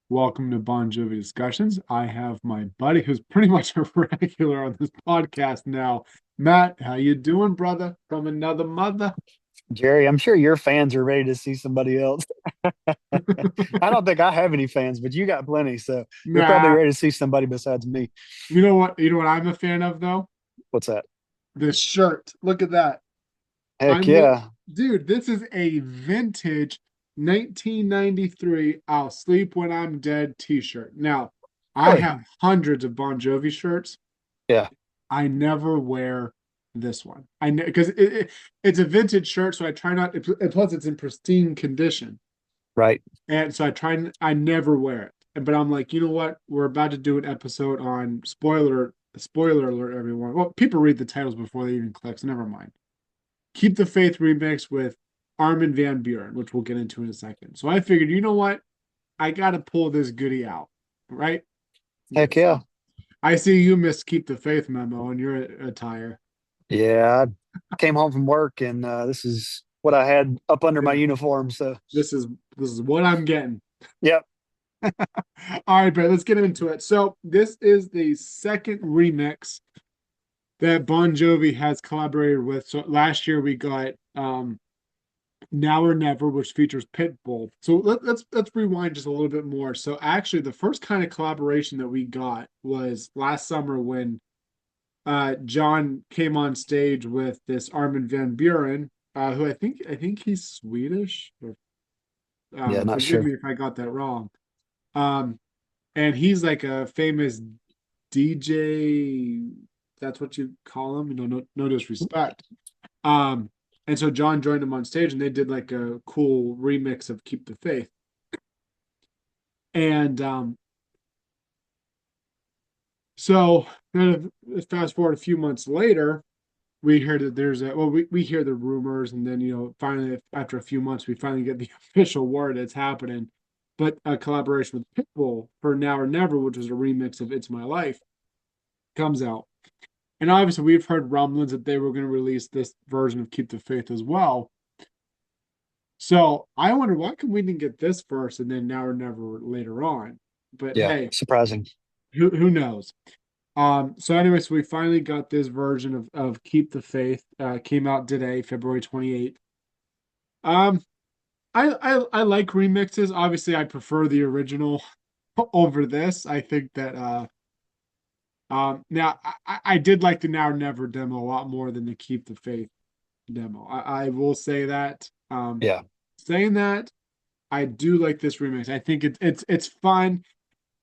Welcome to Bon Jovi Discussions. I have my buddy who's pretty much a regular on this podcast now. Matt, how you doing, brother? From another mother? Jerry, I'm sure your fans are ready to see somebody else. I don't think I have any fans, but you got plenty, so they're probably Nah. ready to see somebody besides me. You know what? You know what I'm a fan of though? What's that? This shirt. Look at that. Heck I'm look, yeah. dude. This is a vintage 1993 "I'll Sleep When I'm Dead" T-shirt. Now, I Really? have hundreds of Bon Jovi shirts. Yeah, I never wear this one. I because it's a vintage shirt, so I try not. And plus, it's in pristine condition, right. and so I never wear it. But I'm like, you know what? We're about to do an episode on spoiler alert, everyone. Well, people read the titles before they even click, so never mind. Keep the Faith remix with Armin Van Buuren, which we'll get into in a second. So I figured, you know what? I got to pull this goodie out, right? Yeah. Heck So yeah. I see you missed Keep the Faith memo in your attire. Yeah, I came home from work and this is what I had up under my Yeah, uniform. So, this is this is what I'm getting. yep. All right, Brett, let's get into it. So this is the second remix that Bon Jovi has collaborated with. So last year we got Now or Never, which features Pitbull. So let's rewind just a little bit more. So actually, the first kind of collaboration that we got was last summer when John came on stage with this Armin Van Buuren, who I think he's Swedish. Or, Yeah, not forgive sure. me if I got that wrong. Um, and he's like a famous DJ. That's what you call him. No disrespect. Um, and so John joined him on stage, and they did like a cool remix of "Keep the Faith." And so kind of fast forward a few months later, we hear that there's a we hear the rumors, and then finally after a few months we finally get the official word it's happening. But a collaboration with Pitbull for Now or Never, which was a remix of "It's My Life," comes out. And obviously, we've heard rumblings that they were going to release this version of "Keep the Faith" as well. So I wonder why come we didn't get this first and then Now or Never later on. But Yeah, hey, surprising. who knows? So anyway, so we finally got this version of "Keep the Faith." Came out today, February 28th. Um, I like remixes. Obviously, I prefer the original over this. I think that now I did like the Now or Never demo a lot more than the "Keep the Faith" demo. I will say that. Yeah. Saying that, I do like this remix. I think it's fun.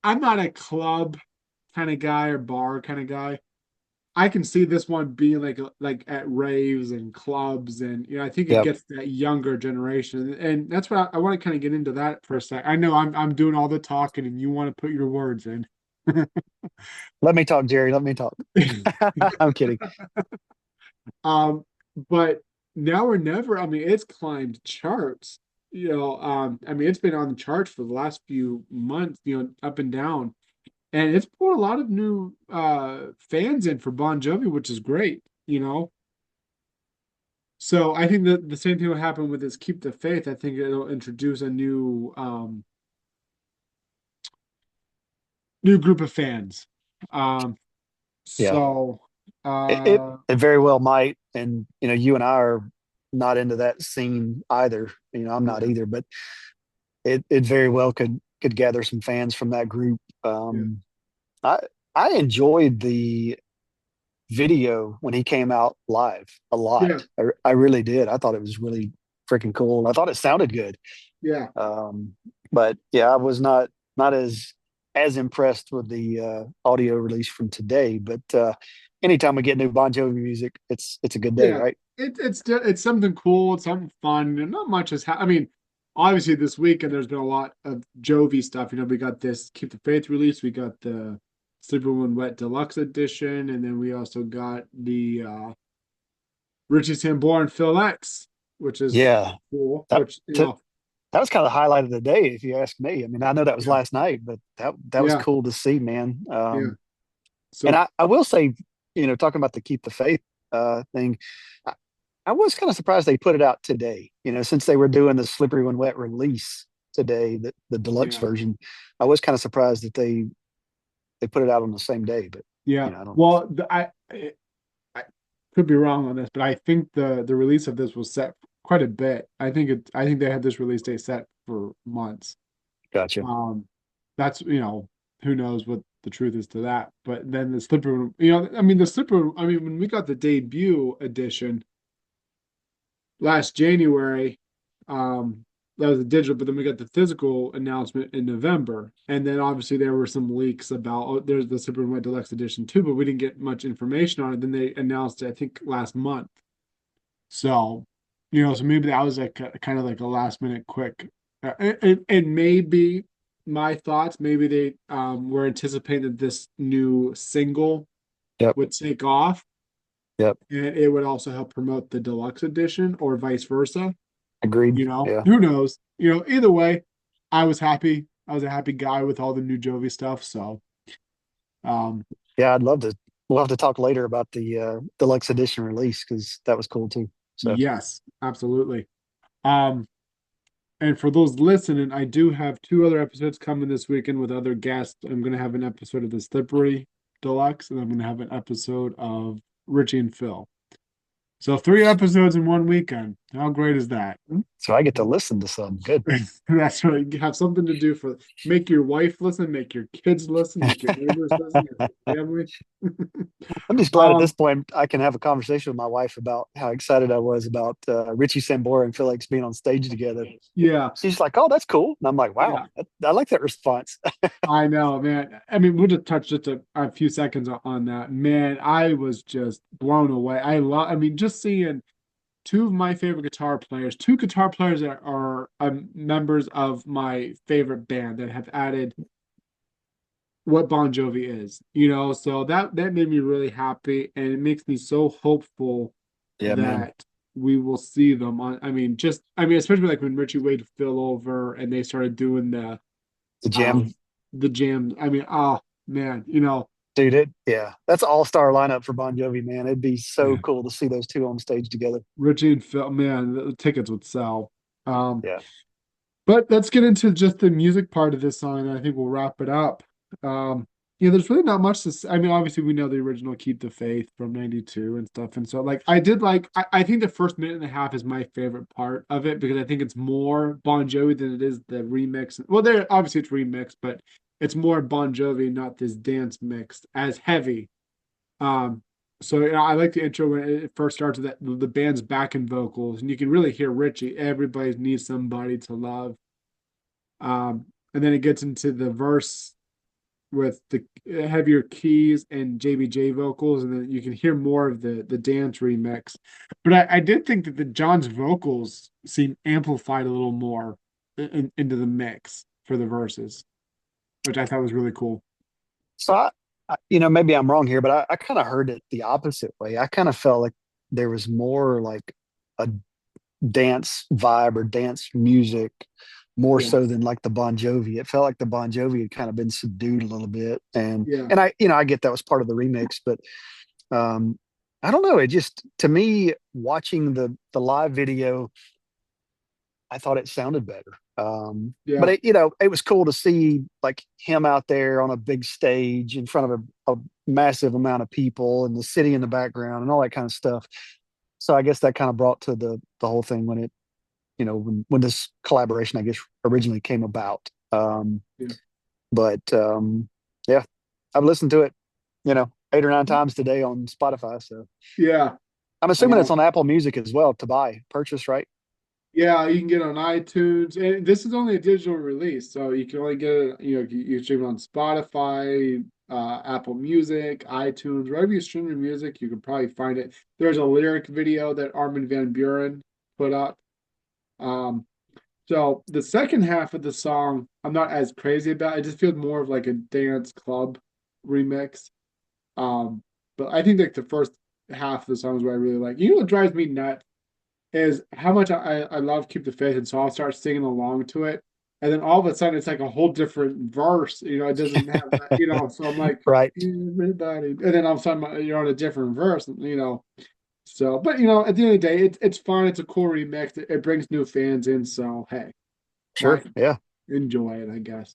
I'm not a club kind of guy or bar kind of guy. I can see this one being like at raves and clubs, and I think it Yep. gets that younger generation, and that's what I want to kind of get into that for a sec. I know I'm doing all the talking, and you want to put your words in. Let me talk, Jerry. Let me talk. I'm kidding. um, but Now or Never, I mean, it's climbed charts. I mean, it's been on the charts for the last few months, up and down. And it's brought a lot of new fans in for Bon Jovi, which is great. So I think that the same thing will happen with this "Keep the Faith." I think it'll introduce a new group of fans. Um, Yeah. so It, it uh, it very well might, and you and I are not into that scene either. I'm not yeah, either, but it very well could gather some fans from that group. yeah, I I enjoyed the video when he came out live a lot. yeah, I really did. I thought it was really freaking cool. I thought it sounded good. yeah. Um, but yeah, I was not as impressed with the audio release from today. But anytime we get new Bon Jovi music, it's a good day, Yeah, right? it's something cool. It's something fun. And not much I mean, obviously this weekend there's been a lot of Jovi stuff. We got this "Keep the Faith" release. We got the "Sleeping When Wet" deluxe edition, and then we also got the Richie Sambora and Phil X, which is Yeah, cool. that Which t- that was kind of the highlight of the day, if you ask me. I mean, I know that was yeah, last night, but that was yeah, cool to see, man. yeah. And So I will say, talking about the keep the faith thing, I, I was kind of surprised they put it out today. Since they were doing the slippery when wet release. today, the deluxe Yeah. version. I was kind of surprised that they put it out on the same day, but Yeah. I don't. Well, I could be wrong on this, but I think the release of this was set quite a bit. I think they had this release date set for months. Gotcha. Um, that's who knows what the truth is to that. But then the slipper, I mean the slipper. I mean when we got the debut edition last January, um, that was the digital, but then we got the physical announcement in November, and then obviously there were some leaks about there's the Super White Deluxe Edition too, but we didn't get much information on it. Then they announced it, I think, last month. So, so maybe that was like kind of like a last minute quick, and maybe my thoughts, maybe they were anticipating that this new single Yep. would take off, Yep. and it would also help promote the deluxe edition, or vice versa. Agreed. Yeah. Who knows? Either way, I was happy. I was a happy guy with all the new Jovi stuff. So, um, Yeah. I'd love to. We'll have to talk later about the deluxe edition release because that was cool too. So yes, absolutely. Um, and for those listening, I do have two other episodes coming this weekend with other guests. I'm going to have an episode of the Slippery Deluxe, and I'm going to have an episode of Richie and Phil. So 3 episodes in one weekend. How great is that? so I get to listen to some. Good. That's right. You have something to do for make your wife listen, make your kids listen, make your neighbors listen, your family. I'm just glad at this Um, point I can have a conversation with my wife about how excited I was about Richie Sambora and Felix being on stage together. yeah, She's like, "Oh, that's cool," and I'm like, "Wow, yeah, I like that response." I know, man. I mean, we'll just touch just a few seconds on that. Man, I was just blown away. I mean, just seeing two of my favorite guitar players, two guitar players that are members of my favorite band that have added what Bon Jovi is, so that made me really happy, and it makes me so hopeful Yeah, man. that we will see them on. I mean, especially like when Richie Wade fell over and they started doing The um jam, the jam. I mean, oh man, dude. Yeah, that's an all-star lineup for Bon Jovi, man. It'd be so yeah, cool to see those two on stage together. Richie and Phil, man, the tickets would sell. Um, Yeah, But let's get into just the music part of this song, and I think we'll wrap it up. There's really not much to say. I mean, obviously we know the original Keep the Faith from '92 and stuff. And so like I think the first minute and a half is my favorite part of it because I think it's more Bon Jovi than it is the remix. Well, there obviously it's remixed, but it's more Bon Jovi, not this dance mixed as heavy. Um, so I like the intro when it first starts with that the band's backing vocals, and you can really hear Richie. Everybody needs somebody to love. And then it gets into the verse with the heavier keys and JBJ vocals, and then you can hear more of the dance remix. But I did think that the John's vocals seem amplified a little more into the mix for the verses, which I thought was really cool. so maybe I'm wrong here, but I kind of heard it the opposite way. I kind of felt like there was more like a dance vibe or dance music more Yeah, so than like the Bon Jovi. It felt like the Bon Jovi had kind of been subdued a little bit, and yeah, I get that was part of the remix, but um, I don't know. It just to me watching the live video, I thought it sounded better. But yeah, it was cool to see like him out there on a big stage in front of a massive amount of people and the city in the background and all that kind of stuff. So I guess that kind of brought to the whole thing when when this collaboration, I guess, originally came about. yeah, But yeah, I've listened to it, 8 or 9 times today on Spotify. So yeah. I'm assuming it's Um, on Apple Music as well to purchase, right? Yeah, you can get it on iTunes, and this is only a digital release, so you can only get it. You can stream it on Spotify, Apple Music, iTunes, wherever you stream your music, you can probably find it. There's a lyric video that Armin Van Buuren put up. Um, so the second half of the song, I'm not as crazy about. It just feels more of like a dance club remix. Um, but I think like the first half of the song is what I really like. What drives me nuts is how much I love Keep the Faith, and so I'll start singing along to it, and then all of a sudden it's like a whole different verse. It doesn't have that. So I'm like Right. everybody, and then all of a sudden you're on a different verse. So but at the end of the day, it's fun. It's a cool remix. It brings new fans in. So hey, why? Sure. Yeah. enjoy it, I guess.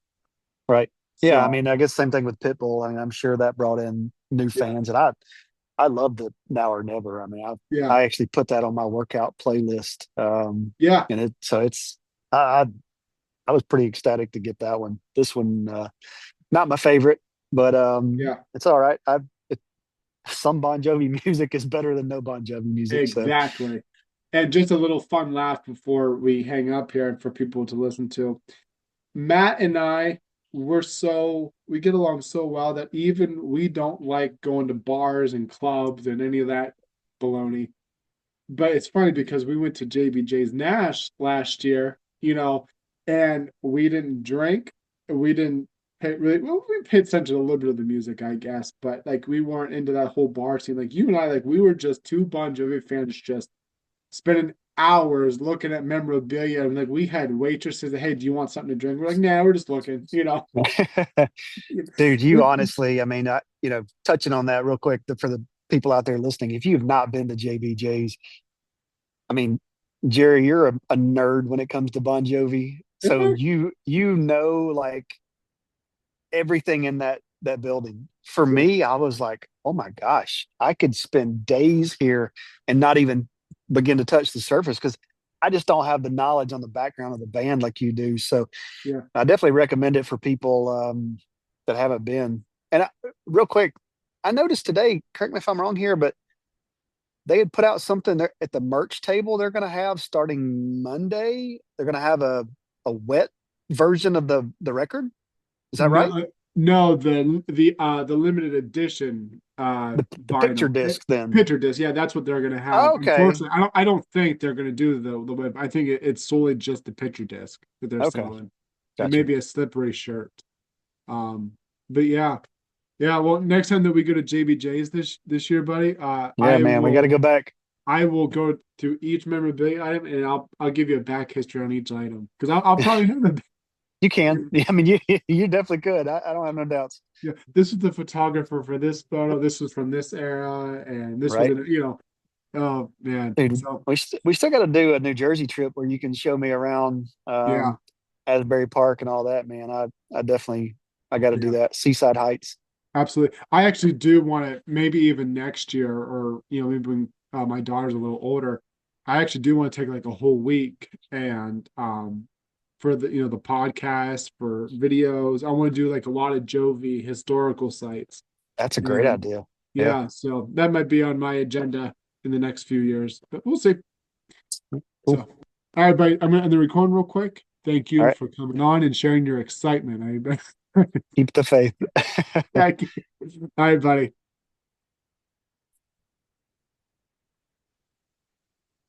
Right. Yeah. I So mean, I guess same thing with Pitbull. I mean, I'm sure that brought in new yeah, fans, and I love the Now or Never. I mean, yeah, I actually put that on my workout playlist. yeah, And I, I I was pretty ecstatic to get that one. This one, not my favorite, but yeah, it's all right. Some Bon Jovi music is better than no Bon Jovi music. So exactly. And just a little fun laugh before we hang up here for people to listen to. Matt and I, we get along so well that even we don't like going to bars and clubs and any of that baloney. But it's funny because we went to JBJ's Nash last year, and we didn't drink. We didn't pay really well, we paid attention to a little bit of the music, I guess, but like we weren't into that whole bar scene. Like you and I, like we were just two Bon Jovi fans just spending hours looking at memorabilia and like we had waitresses that, hey, do you want something to drink? We're like, nah, we're just looking. dude, you honestly, I mean, touching on that real quick for the people out there listening, if you've not been to JBJ's, I mean, Jerry, you're a nerd when it comes to Bon Jovi. So you know like everything in that building. For Yeah, me, I was like, oh my gosh, I could spend days here and not even begin to touch the surface because I just don't have the knowledge on the background of the band like you do. So yeah. I definitely recommend it for people that haven't been. And real quick, I noticed today, correct me if I'm wrong here, but they had put out something there at the merch table they're going to have starting Monday. They're going to have a wet version of the record. Is that right? No, no, the limited edition The picture vinyl disc then. picture disc. Yeah, that's what they're gonna have. Oh, okay. Unfortunately, I don't think they're gonna do the web. I think it's solely just the picture disc that they're Okay. selling, and Gotcha. maybe a slippery shirt. Um, but yeah, yeah. Well, next time that we go to JBJ's this year, buddy, Yeah, man, we got to go back. I will go through each memorabilia item and I'll give you a back history on each item because I'll probably have a You can. Yeah, I mean, you definitely could. I don't have no doubts. yeah, this is the photographer for this photo. This was from this era, and this was Right. oh man. Dude, So we still got to do a New Jersey trip where you can show me around yeah, Asbury Park and all that, man. I definitely I got to do yeah, that. Seaside Heights. absolutely. I actually do want to maybe even next year, or maybe when my daughter's a little older, I actually do want to take like a whole week and for the podcast for videos. I want to do like a lot of Jovi historical sites, That's a great and idea. Yeah. yeah, so that might be on my agenda in the next few years, but we'll see. So, Cool. all right, buddy, I'm gonna end the recording real quick. Thank All you right. for coming on and sharing your excitement. Keep the faith. Thank you. All right, buddy.